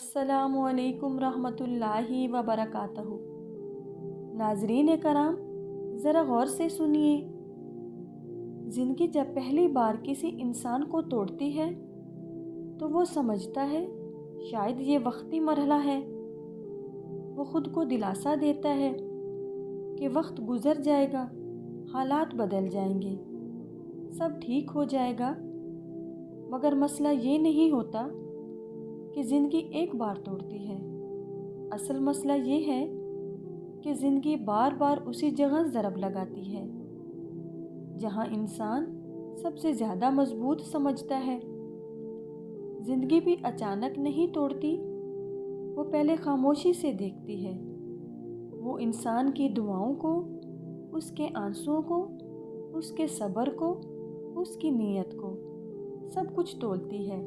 अस्सलामु अलैकुम रहमतुल्लाहि व बरकातहू। नाजरीन कराम, ज़रा गौर से सुनिए। ज़िंदगी जब पहली बार किसी इंसान को तोड़ती है तो वो समझता है शायद ये वक्ती मरहला है। वो ख़ुद को दिलासा देता है कि वक्त गुज़र जाएगा, हालात बदल जाएंगे, सब ठीक हो जाएगा। मगर मसला ये नहीं होता कि ज़िंदगी एक बार तोड़ती है। असल मसला ये है कि ज़िंदगी बार बार उसी जगह ज़रब लगाती है जहाँ इंसान सबसे ज़्यादा मजबूत समझता है। ज़िंदगी भी अचानक नहीं तोड़ती, वो पहले खामोशी से देखती है। वो इंसान की दुआओं को, उसके आंसुओं को, उसके सब्र को, उसकी नीयत को, सब कुछ तोलती है।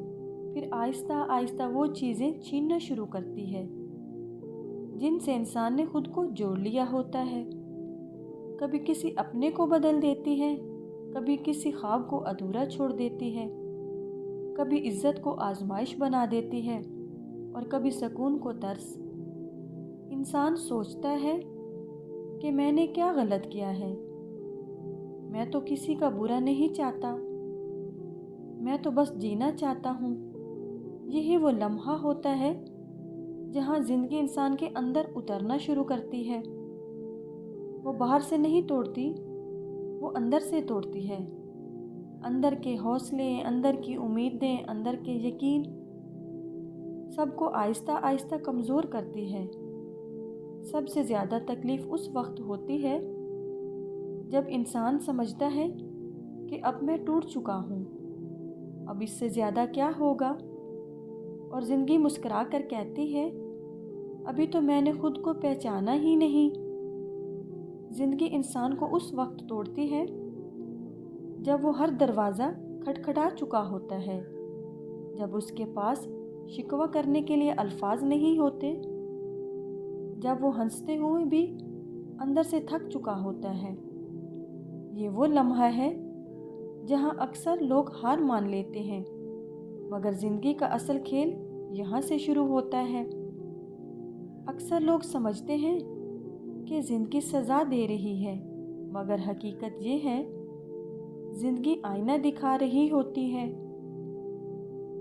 फिर आहिस्ता आहिस्ता वो चीज़ें छीनना शुरू करती है जिनसे इंसान ने खुद को जोड़ लिया होता है। कभी किसी अपने को बदल देती है, कभी किसी ख्वाब को अधूरा छोड़ देती है, कभी इज्जत को आजमाइश बना देती है और कभी सुकून को तरस। इंसान सोचता है कि मैंने क्या गलत किया है, मैं तो किसी का बुरा नहीं चाहता, मैं तो बस जीना चाहता हूँ। यही वो लम्हा होता है जहाँ ज़िंदगी इंसान के अंदर उतरना शुरू करती है। वो बाहर से नहीं तोड़ती, वो अंदर से तोड़ती है। अंदर के हौसले, अंदर की उम्मीदें, अंदर के यकीन, सबको आहिस्ता आहिस्ता कमज़ोर करती है। सबसे ज़्यादा तकलीफ़ उस वक्त होती है जब इंसान समझता है कि अब मैं टूट चुका हूँ, अब इससे ज़्यादा क्या होगा। और ज़िंदगी मुस्कुरा कर कहती है, अभी तो मैंने खुद को पहचाना ही नहीं। ज़िंदगी इंसान को उस वक्त तोड़ती है जब वो हर दरवाज़ा खटखटा चुका होता है, जब उसके पास शिकवा करने के लिए अल्फाज नहीं होते, जब वो हंसते हुए भी अंदर से थक चुका होता है। ये वो लम्हा है जहाँ अक्सर लोग हार मान लेते हैं, मगर ज़िंदगी का असल खेल यहाँ से शुरू होता है। अक्सर लोग समझते हैं कि ज़िंदगी सज़ा दे रही है, मगर हकीकत ये है ज़िंदगी आईना दिखा रही होती है।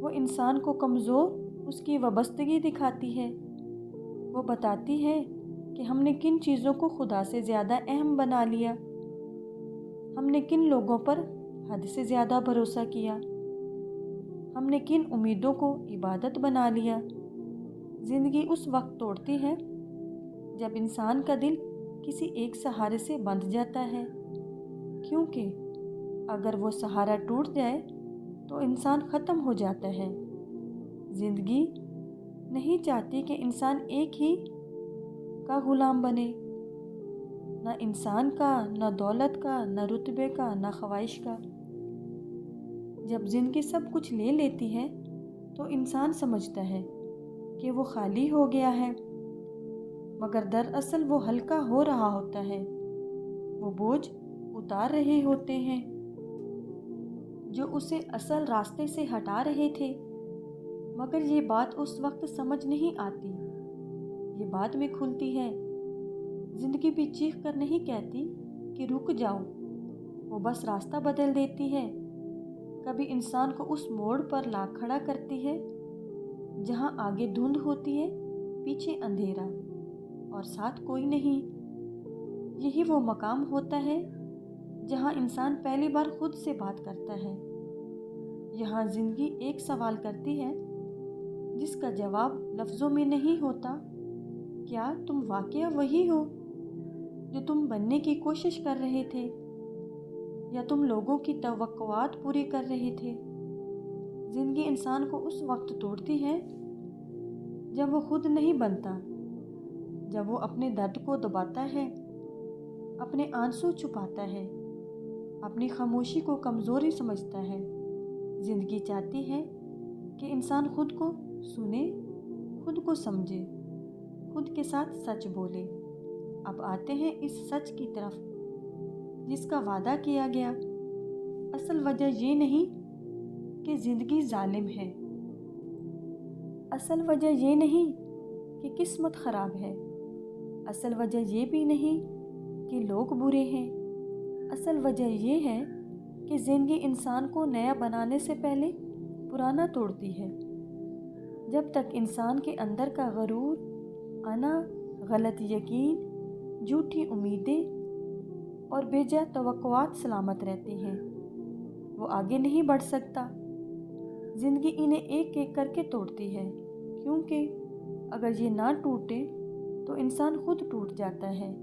वो इंसान को कमज़ोर उसकी वाबस्तगी दिखाती है। वो बताती है कि हमने किन चीज़ों को खुदा से ज़्यादा अहम बना लिया, हमने किन लोगों पर हद से ज़्यादा भरोसा किया, हमने किन उम्मीदों को इबादत बना लिया। ज़िंदगी उस वक्त तोड़ती है जब इंसान का दिल किसी एक सहारे से बंध जाता है, क्योंकि अगर वो सहारा टूट जाए तो इंसान ख़त्म हो जाता है। ज़िंदगी नहीं चाहती कि इंसान एक ही का ग़ुलाम बने, ना इंसान का, ना दौलत का, ना रुतबे का, ना ख्वाहिश का। जब ज़िंदगी सब कुछ ले लेती है तो इंसान समझता है कि वो खाली हो गया है, मगर दरअसल वो हल्का हो रहा होता है। वो बोझ उतार रहे होते हैं जो उसे असल रास्ते से हटा रहे थे। मगर ये बात उस वक्त समझ नहीं आती, ये बाद में खुलती है। ज़िंदगी भी चीख कर नहीं कहती कि रुक जाओ, वो बस रास्ता बदल देती है। कभी इंसान को उस मोड़ पर ला खड़ा करती है जहाँ आगे धुंध होती है, पीछे अंधेरा और साथ कोई नहीं। यही वो मकाम होता है जहाँ इंसान पहली बार खुद से बात करता है। यहाँ ज़िंदगी एक सवाल करती है जिसका जवाब लफ्ज़ों में नहीं होता। क्या तुम वाकया वही हो जो तुम बनने की कोशिश कर रहे थे, या तुम लोगों की तवक्कुआत पूरी कर रहे थे। ज़िंदगी इंसान को उस वक्त तोड़ती है जब वो खुद नहीं बनता, जब वो अपने दर्द को दबाता है, अपने आंसू छुपाता है, अपनी खामोशी को कमज़ोरी समझता है। ज़िंदगी चाहती है कि इंसान खुद को सुने, खुद को समझे, खुद के साथ सच बोले। अब आते हैं इस सच की तरफ जिसका वादा किया गया। असल वजह ये नहीं कि ज़िंदगी जालिम है, اصل وجہ یہ نہیں کہ قسمت خراب ہے، اصل وجہ یہ بھی نہیں کہ لوگ برے ہیں، اصل وجہ یہ ہے کہ زندگی انسان کو نیا بنانے سے پہلے پرانا توڑتی ہے۔ جب تک انسان کے اندر کا غرور، انا، غلط یقین، جھوٹی امیدیں اور بے جا توقعات سلامت رہتے ہیں، وہ آگے نہیں بڑھ سکتا۔ زندگی انہیں ایک ایک کر کے توڑتی ہے، کیونکہ اگر یہ نہ ٹوٹے تو انسان خود ٹوٹ جاتا ہے۔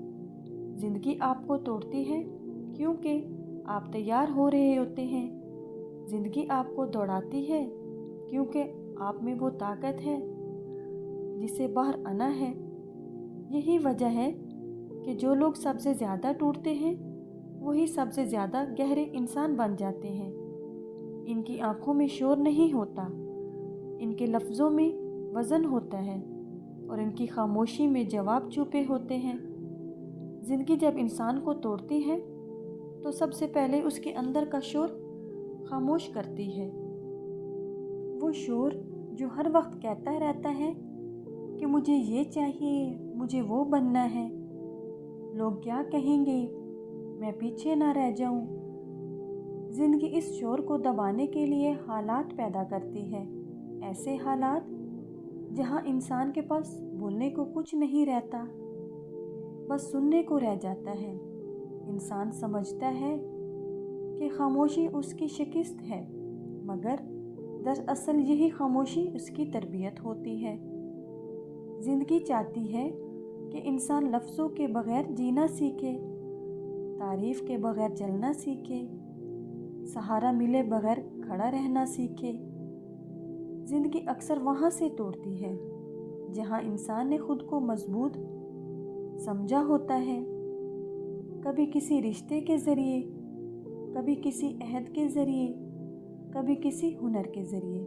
زندگی آپ کو توڑتی ہے کیونکہ آپ تیار ہو رہے ہوتے ہیں۔ زندگی آپ کو دوڑاتی ہے کیونکہ آپ میں وہ طاقت ہے جسے باہر آنا ہے۔ یہی وجہ ہے کہ جو لوگ سب سے زیادہ ٹوٹتے ہیں وہی سب سے زیادہ گہرے انسان بن جاتے ہیں۔ ان کی آنکھوں میں شور نہیں ہوتا، ان کے لفظوں میں وزن ہوتا ہے اور ان کی خاموشی میں جواب چھپے ہوتے ہیں۔ زندگی جب انسان کو توڑتی ہے تو سب سے پہلے اس کے اندر کا شور خاموش کرتی ہے۔ وہ شور جو ہر وقت کہتا رہتا ہے کہ مجھے یہ چاہیے، مجھے وہ بننا ہے، لوگ کیا کہیں گے، میں پیچھے نہ رہ جاؤں۔ زندگی اس شور کو دبانے کے لیے حالات پیدا کرتی ہے، ایسے حالات جہاں انسان کے پاس بولنے کو کچھ نہیں رہتا، بس سننے کو رہ جاتا ہے۔ انسان سمجھتا ہے کہ خاموشی اس کی شکست ہے، مگر دراصل یہی خاموشی اس کی تربیت ہوتی ہے۔ زندگی چاہتی ہے کہ انسان لفظوں کے بغیر جینا سیکھے، تعریف کے بغیر چلنا سیکھے، سہارا ملے بغیر کھڑا رہنا سیکھے۔ زندگی اکثر وہاں سے توڑتی ہے جہاں انسان نے خود کو مضبوط سمجھا ہوتا ہے، کبھی کسی رشتے کے ذریعے، کبھی کسی عہد کے ذریعے، کبھی کسی ہنر کے ذریعے۔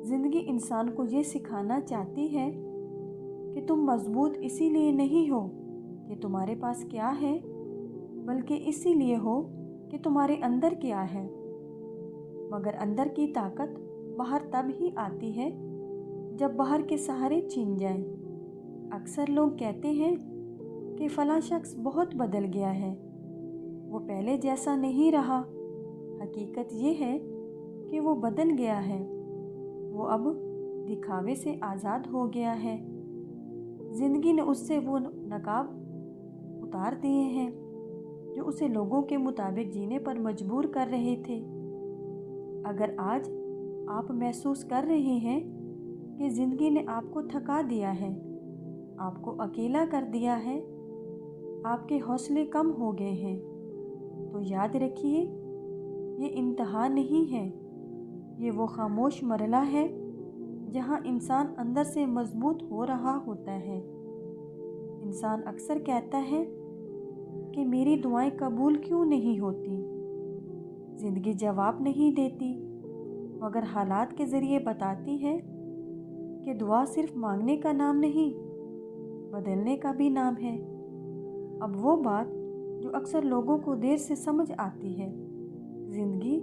زندگی انسان کو یہ سکھانا چاہتی ہے کہ تم مضبوط اسی لیے نہیں ہو کہ تمہارے پاس کیا ہے، بلکہ اسی لیے ہو کہ تمہارے اندر کیا ہے۔ مگر اندر کی طاقت باہر تب ہی آتی ہے جب باہر کے سہارے چھن جائیں۔ اکثر لوگ کہتے ہیں کہ فلاں شخص بہت بدل گیا ہے، وہ پہلے جیسا نہیں رہا۔ حقیقت یہ ہے کہ وہ بدل گیا ہے، وہ اب دکھاوے سے آزاد ہو گیا ہے۔ زندگی نے اس سے وہ نقاب اتار دیے ہیں جو اسے لوگوں کے مطابق جینے پر مجبور کر رہے تھے۔ اگر آج آپ محسوس کر رہے ہیں کہ زندگی نے آپ کو تھکا دیا ہے، آپ کو اکیلا کر دیا ہے، آپ کے حوصلے کم ہو گئے ہیں، تو یاد رکھیے یہ انتہا نہیں ہے، یہ وہ خاموش مرحلہ ہے جہاں انسان اندر سے مضبوط ہو رہا ہوتا ہے۔ انسان اکثر کہتا ہے کہ میری دعائیں قبول کیوں نہیں ہوتی؟ زندگی جواب نہیں دیتی، مگر حالات کے ذریعے بتاتی ہے کہ دعا صرف مانگنے کا نام نہیں، بدلنے کا بھی نام ہے۔ اب وہ بات جو اکثر لوگوں کو دیر سے سمجھ آتی ہے، زندگی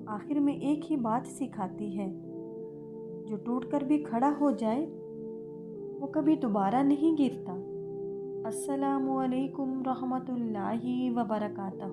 آخر میں ایک ہی بات سکھاتی ہے، جو ٹوٹ کر بھی کھڑا ہو جائے وہ کبھی دوبارہ نہیں گرتا۔ السلام علیکم رحمۃ اللہ وبرکاتہ۔